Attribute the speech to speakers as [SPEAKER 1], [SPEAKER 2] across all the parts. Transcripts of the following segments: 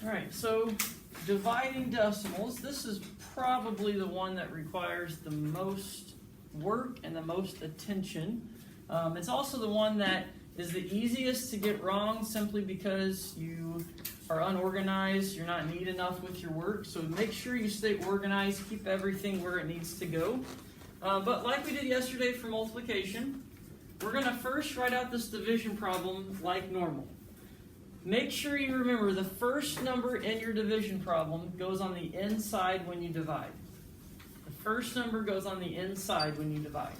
[SPEAKER 1] All right, so dividing decimals, this is probably the one that requires the most work and the most attention. It's also the one that is the easiest to get wrong simply because you are unorganized, you're not neat enough with your work, so make sure you stay organized, keep everything where it needs to go. But like we did yesterday for multiplication, we're going to first write out this division problem like normal. Make sure you remember the first number in your division problem goes on the inside when you divide. The first number goes on the inside when you divide.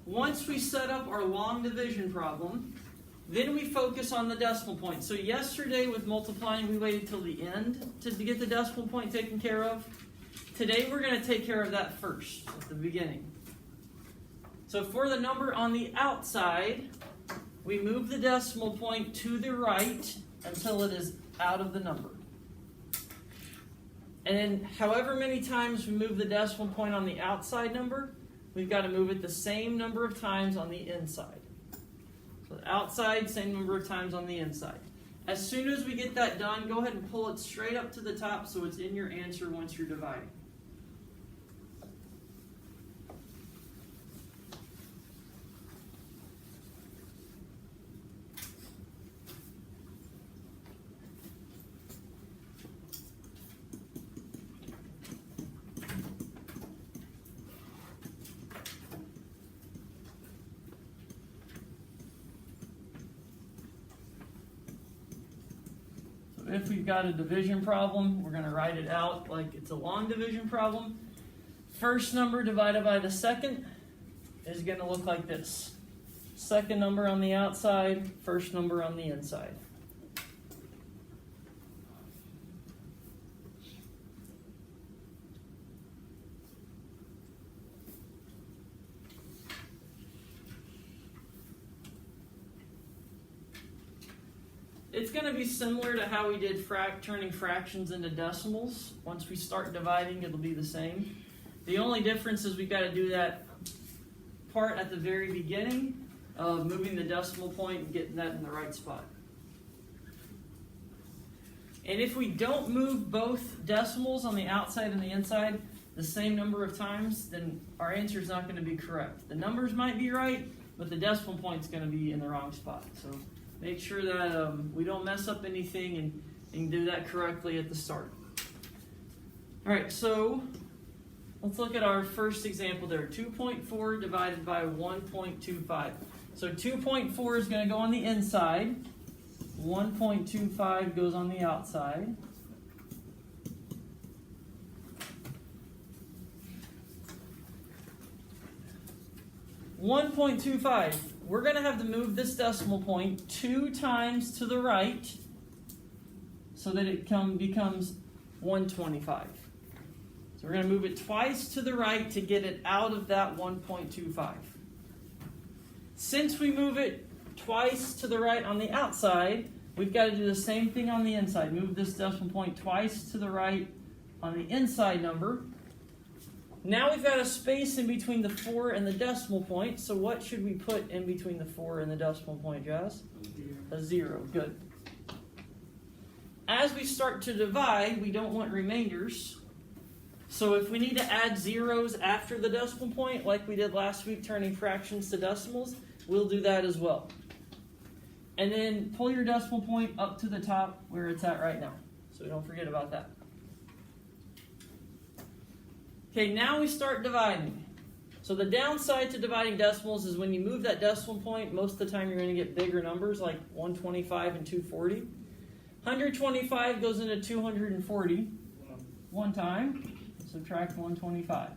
[SPEAKER 1] Once we set up our long division problem, then we focus on the decimal point. So yesterday with multiplying, we waited till the end to get the decimal point taken care of. Today we're going to take care of that first, at the beginning. So for the number on the outside, we move the decimal point to the right until it is out of the number. And then however many times we move the decimal point on the outside number, we've got to move it the same number of times on the inside. So the outside, same number of times on the inside. As soon as we get that done, go ahead and pull it straight up to the top so it's in your answer once you're dividing. If we've got a division problem, we're going to write it out like it's a long division problem. First number divided by the second is going to look like this. Second number on the outside, first number on the inside. It's going to be similar to how we did turning fractions into decimals. Once we start dividing, it'll be the same. The only difference is we've got to do that part at the very beginning of moving the decimal point and getting that in the right spot. And if we don't move both decimals on the outside and the inside the same number of times, then our answer is not going to be correct. The numbers might be right, but the decimal point is going to be in the wrong spot. So make sure that we don't mess up anything and do that correctly at the start. All right, so let's look at our first example there. 2.4 divided by 1.25. So 2.4 is going to go on the inside. 1.25 goes on the outside. .25. We're going to have to move this decimal point 2 times to the right so that it becomes 125. So we're going to move it twice to the right to get it out of that 1.25. Since we move it twice to the right on the outside, we've got to do the same thing on the inside. Move this decimal point twice to the right on the inside number. Now we've got a space in between the 4 and the decimal point, so what should we put in between the 4 and the decimal point, Jazz? A 0, good. As we start to divide, we don't want remainders, so if we need to add zeros after the decimal point, like we did last week turning fractions to decimals, we'll do that as well. And then pull your decimal point up to the top where it's at right now, so don't forget about that. Okay, now we start dividing. So the downside to dividing decimals is when you move that decimal point, most of the time you're going to get bigger numbers like 125 and 240. 125 goes into 240 one time. Subtract 125.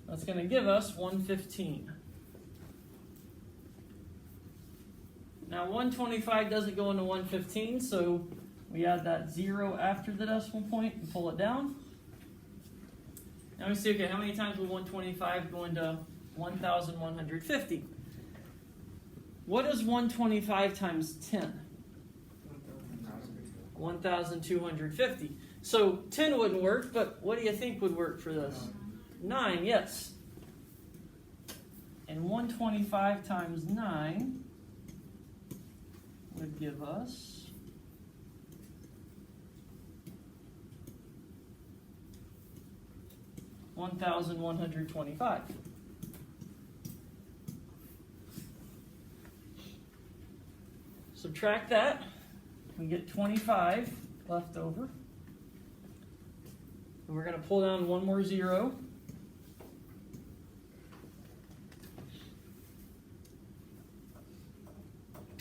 [SPEAKER 1] That's going to give us 115. Now 125 doesn't go into 115, so we add that 0 after the decimal point and pull it down. Now we see, okay, how many times will 125 go into 1,150? What is 125 times 10? 1,250. So 10 wouldn't work, but what do you think would work for this? 9, yes. And 125 times 9 would give us 1,125. Subtract that, we get 25 left over. And we're going to pull down one more zero.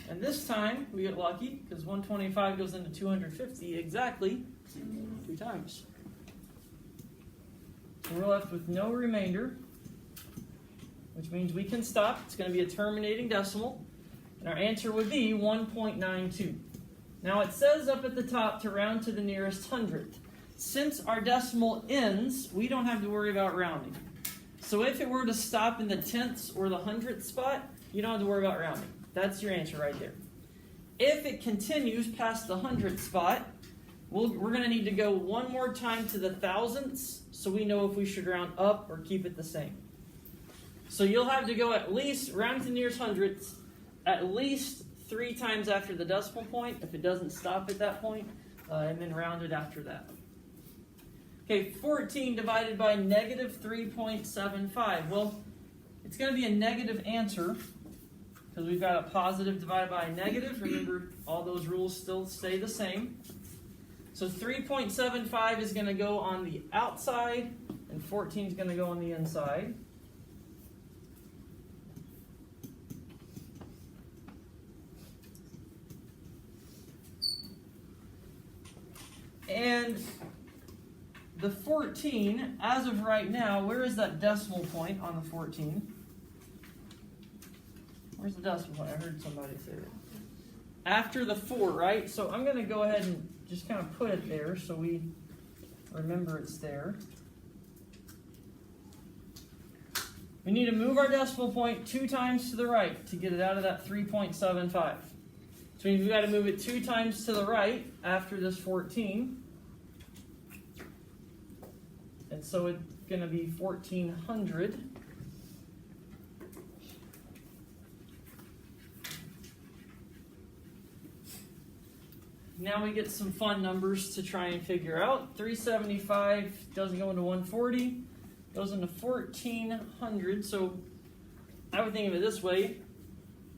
[SPEAKER 1] And this time we get lucky because 125 goes into 250 exactly 2 times. So we're left with no remainder, which means we can stop. It's going to be a terminating decimal. And our answer would be 1.92. Now it says up at the top to round to the nearest hundredth. Since our decimal ends, we don't have to worry about rounding. So if it were to stop in the tenths or the hundredth spot, you don't have to worry about rounding. That's your answer right there. If it continues past the hundredth spot, we're going to need to go one more time to the thousandths so we know if we should round up or keep it the same. So you'll have to go at least, round to the nearest hundredths, at least 3 times after the decimal point, if it doesn't stop at that point, and then round it after that. Okay, 14 divided by negative 3.75. Well, it's going to be a negative answer because we've got a positive divided by a negative. Remember, all those rules still stay the same. So 3.75 is going to go on the outside, and 14 is going to go on the inside. And the 14, as of right now, where is that decimal point on the 14? Where's the decimal point? I heard somebody say it. After the 4, right? So I'm going to go ahead and just kind of put it there so we remember it's there. We need to move our decimal point 2 times to the right to get it out of that 3.75. So we've got to move it 2 times to the right after this 14. And so it's going to be 1,400. Now we get some fun numbers to try and figure out. 375 doesn't go into 140, goes into 1,400. So I would think of it this way.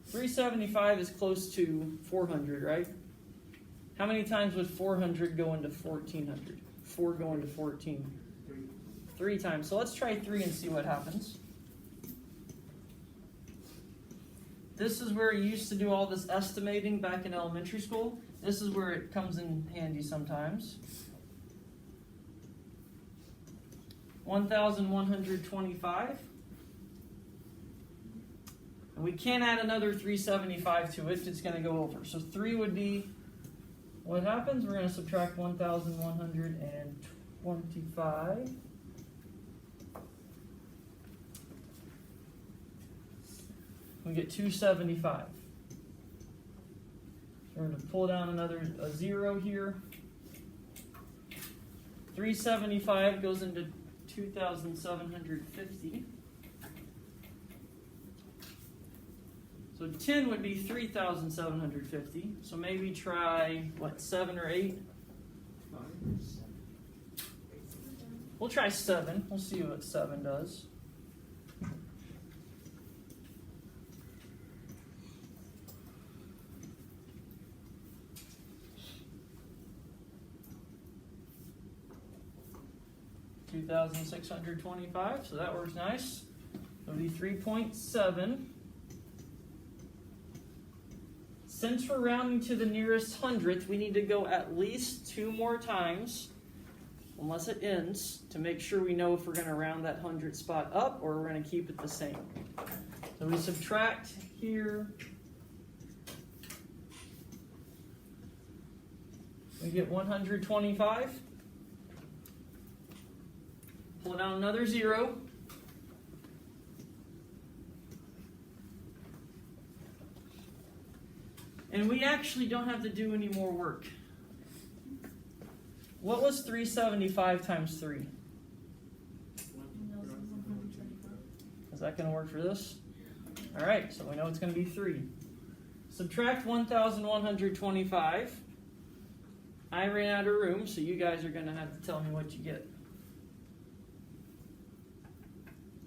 [SPEAKER 1] 375 is close to 400, right? How many times would 400 go into 1,400? 4 go into 14. 3 times. So let's try 3 and see what happens. This is where you used to do all this estimating back in elementary school. This is where it comes in handy sometimes. 1,125. And we can't add another 375 to it. It's going to go over. So 3 would be, what happens? We're going to subtract 1,125. We get 275. So we're going to pull down a 0 here. 375 goes into 2,750. So 10 would be 3,750. So maybe try, 7 or 8? We'll try 7. We'll see what 7 does. $2,625, so that works nice. It'll be 3.7. Since we're rounding to the nearest hundredth, we need to go at least 2 more times, unless it ends, to make sure we know if we're going to round that hundredth spot up or we're going to keep it the same. So we subtract here. We get 125. Pull down another 0. And we actually don't have to do any more work. What was 375 times 3? Is that going to work for this? All right, so we know it's going to be 3. Subtract 1,125. I ran out of room, so you guys are going to have to tell me what you get.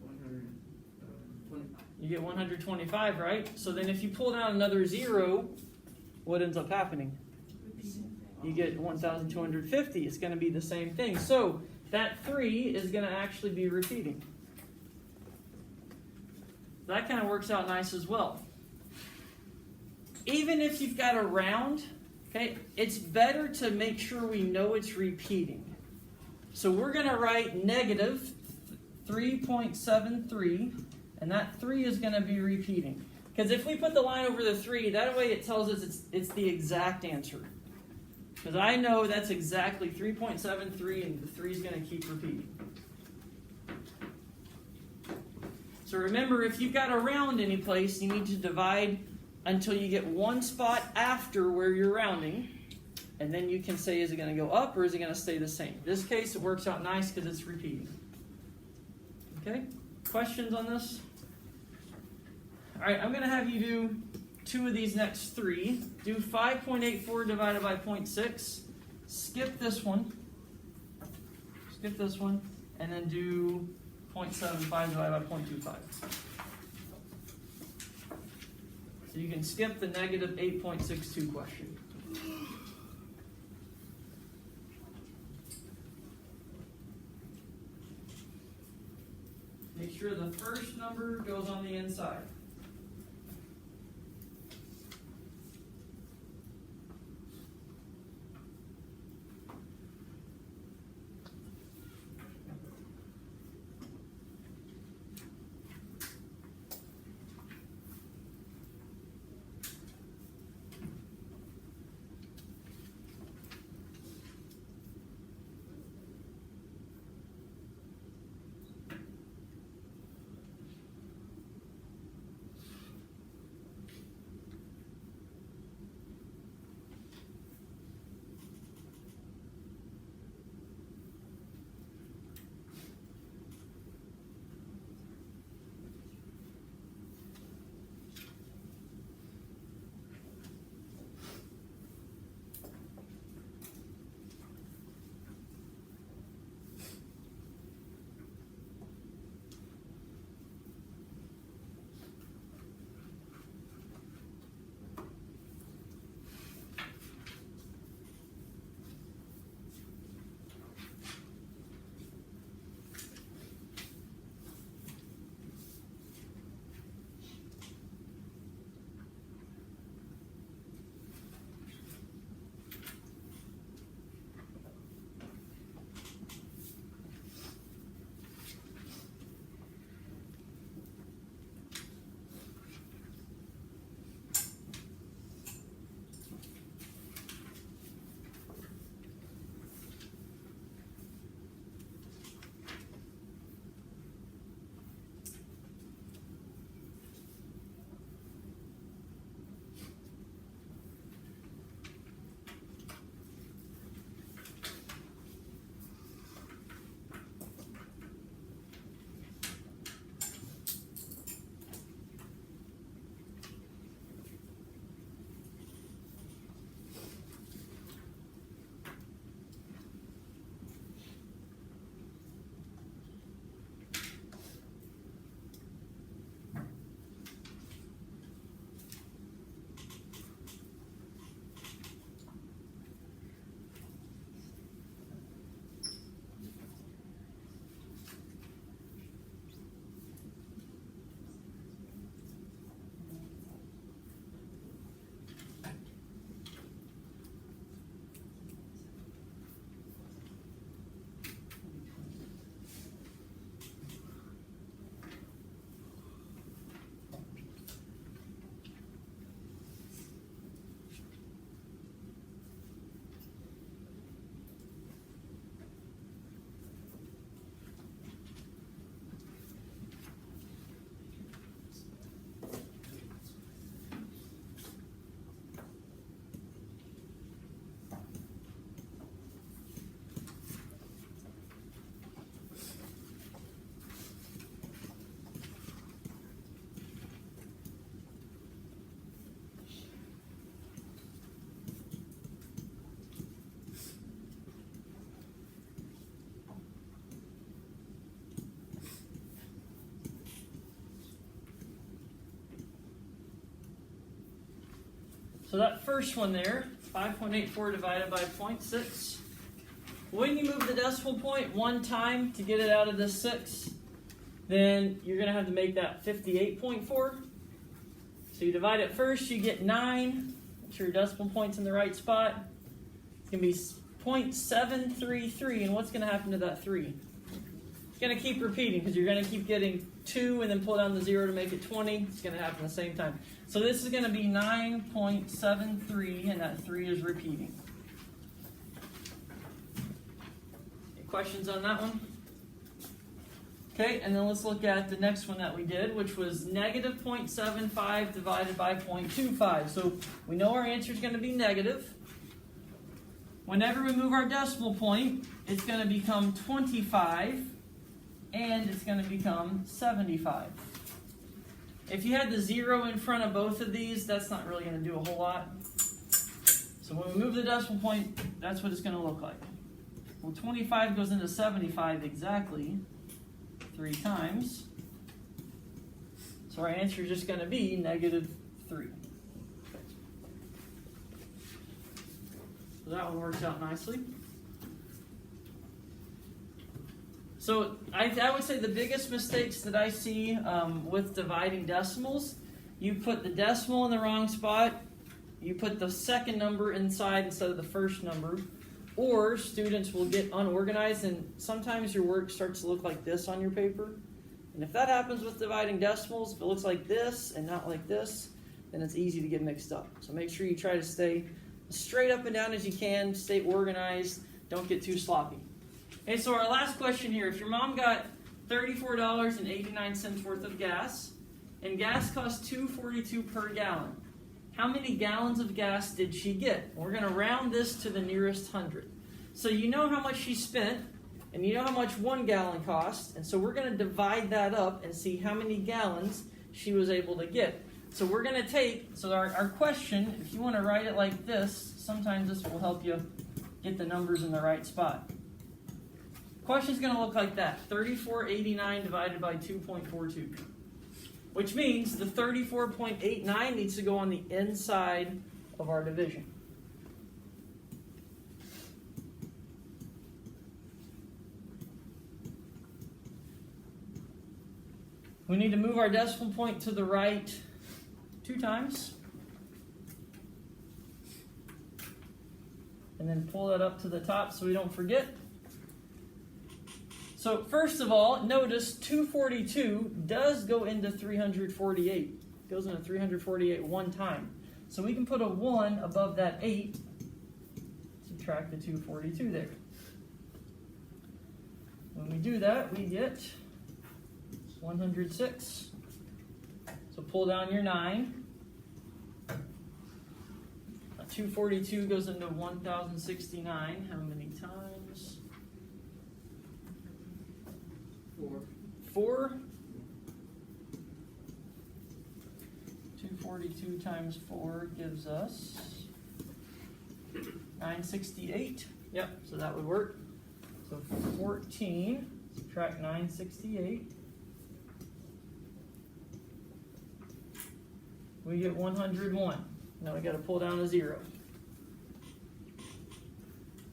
[SPEAKER 2] 125.
[SPEAKER 1] You get 125, right? So then if you pull down another 0, what ends up happening? You get 1,250. It's going to be the same thing. So that 3 is going to actually be repeating. That kind of works out nice as well. Even if you've got a round, okay, it's better to make sure we know it's repeating. So we're going to write negative 3.73, and that 3 is going to be repeating. Because if we put the line over the 3, that way it tells us it's the exact answer. Because I know that's exactly 3.73, and the 3 is going to keep repeating. So remember, if you've got a round any place, you need to divide until you get one spot after where you're rounding, and then you can say, is it going to go up or is it going to stay the same? In this case, it works out nice because it's repeating. Okay? Questions on this? All right, I'm going to have you do 2 of these next 3. Do 5.84 divided by 0.6. Skip this one. Skip this one. And then do 0.75 divided by 0.25. So you can skip the negative 8.62 question. Make sure the first number goes on the inside. So that first one there, 5.84 divided by 0.6. When you move the decimal point one time to get it out of this 6, then you're going to have to make that 58.4. So you divide it first, you get 9. Make sure your decimal point's in the right spot. It's going to be 0.733, and what's going to happen to that 3? It's going to keep repeating because you're going to keep getting 2 and then pull down the 0 to make it 20. It's going to happen at the same time. So this is going to be 9.73, and that 3 is repeating. Any questions on that one? Okay, and then let's look at the next one that we did, which was negative 0.75 divided by 0.25. So we know our answer is going to be negative. Whenever we move our decimal point, it's going to become 25, and it's going to become 75. If you had the 0 in front of both of these, that's not really going to do a whole lot. So when we move the decimal point, that's what it's going to look like. Well, 25 goes into 75 exactly 3 times. So our answer is just going to be negative 3. So that one works out nicely. So I would say the biggest mistakes that I see with dividing decimals, you put the decimal in the wrong spot, you put the second number inside instead of the first number, or students will get unorganized and sometimes your work starts to look like this on your paper. And if that happens with dividing decimals, if it looks like this and not like this, then it's easy to get mixed up. So make sure you try to stay as straight up and down as you can, stay organized, don't get too sloppy. Okay, so our last question here, if your mom got $34.89 worth of gas, and gas costs $2.42 per gallon, how many gallons of gas did she get? We're going to round this to the nearest 100. So you know how much she spent, and you know how much 1 gallon costs, and so we're going to divide that up and see how many gallons she was able to get. So we're going to take, so our question, if you want to write it like this, sometimes this will help you get the numbers in the right spot. Question is going to look like that, 34.89 divided by 2.42, which means the 34.89 needs to go on the inside of our division. We need to move our decimal point to the right 2 times, and then pull that up to the top so we don't forget. So first of all, notice 242 does go into 348. It goes into 348 one time. So we can put a 1 above that 8, subtract the 242 there. When we do that, we get 106. So pull down your 9. 242 goes into 1069. How many times? 4. 242 times 4 gives us 968. Yep, so that would work. So 14, subtract 968. We get 101. Now we got to pull down a 0.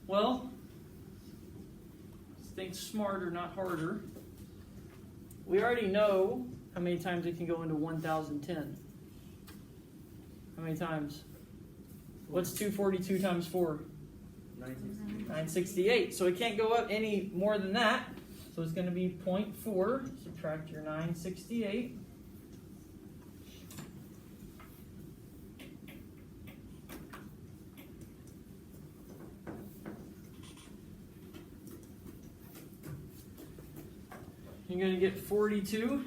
[SPEAKER 1] Well, let's think smarter, not harder. We already know how many times it can go into 1010. How many times? What's 242 times 4? 968. So it can't go up any more than that. So it's going to be 0.4. Subtract your 968. You're going to get 42.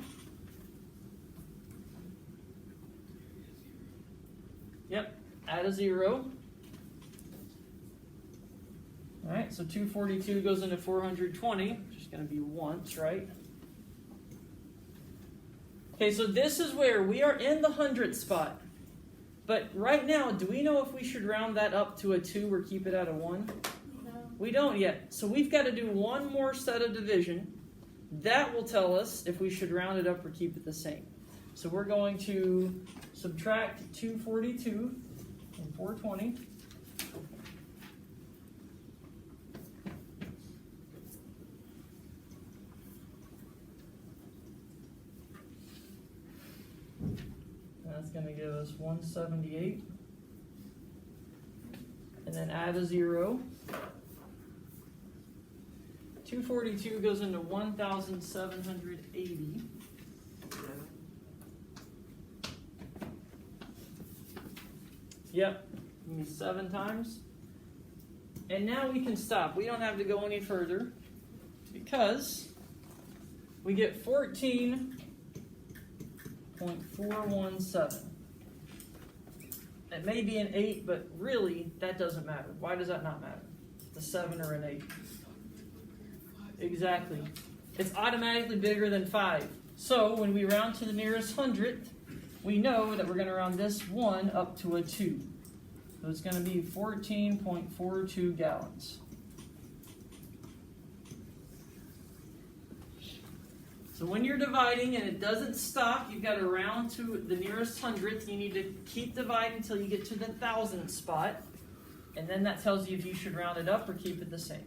[SPEAKER 1] Yep, add a 0. All right, so 242 goes into 420, which is going to be once, right? Okay, so this is where we are in the hundredth spot. But right now, do we know if we should round that up to a 2 or keep it at a 1?
[SPEAKER 2] No.
[SPEAKER 1] We don't yet. So we've got to do one more set of division. That will tell us if we should round it up or keep it the same. So we're going to subtract 242 and 420. That's going to give us 178. And then add a 0. 242 goes into 1,780. Yep, give me 7 times. And now we can stop. We don't have to go any further because we get 14.417. It may be an 8, but really that doesn't matter. Why does that not matter? It's a 7 or an 8. Exactly. It's automatically bigger than 5. So when we round to the nearest hundredth, we know that we're going to round this 1 up to a 2. So it's going to be 14.42 gallons. So when you're dividing and it doesn't stop, you've got to round to the nearest hundredth. You need to keep dividing until you get to the thousandth spot. And then that tells you if you should round it up or keep it the same.